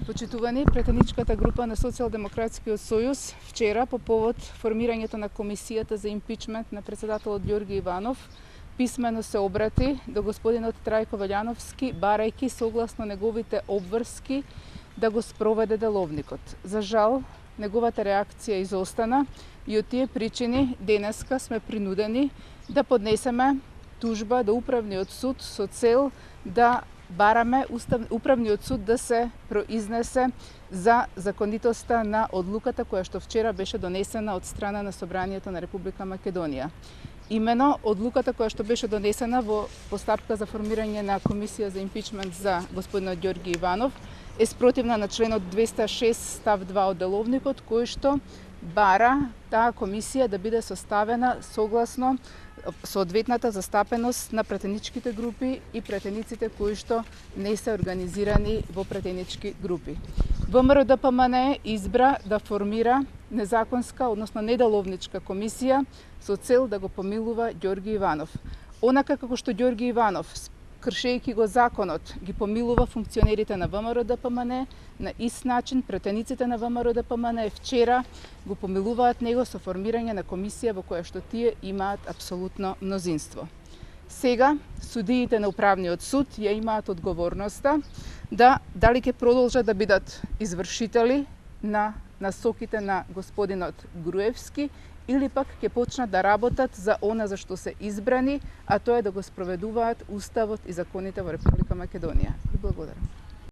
Почитувани, претеничката група на Социјалдемократскиот сојуз вчера по повод формирањето на комисијата за импичмент на председателот Ѓорги Иванов писмено се обрати до господинот Трајко Велјановски, барајќи согласно неговите обврски да го спроведе деловникот. За жал, неговата реакција изостана и од тие причини денеска сме принудени да поднесеме тужба до Управниот суд со цел да бараме Управниот суд да се произнесе за законитоста на одлуката која што вчера беше донесена од страна на Собранието на Република Македонија. Имено одлуката која што беше донесена во постапка за формирање на комисија за импичмент за господинот Ѓорги Иванов е спротивна на членот 206 став 2 од деловникот, кој што бара таа комисија да биде составена согласно соодветната застапеност на претеничките групи и претениците кои што не се организирани во претенички групи. ВМРО-ДПМНЕ избра да формира незаконска, односно неделовничка комисија со цел да го помилува Ѓорги Иванов. Онака како што Ѓорги Иванов, кршејќи го законот, ги помилува функционерите на ВМРО-ДПМНЕ, на ист начин претениците на ВМРО-ДПМНЕ вчера го помилуваат него со формирање на комисија во која што тие имаат апсолутно мнозинство. Сега судиите на Управниот суд ја имаат одговорноста дали ќе продолжат да бидат извршители на насоките на господинот Груевски или пак ќе почнат да работат за она за што се избрани, а тоа е да го спроведуваат Уставот и законите во Република Македонија. Ви благодарам.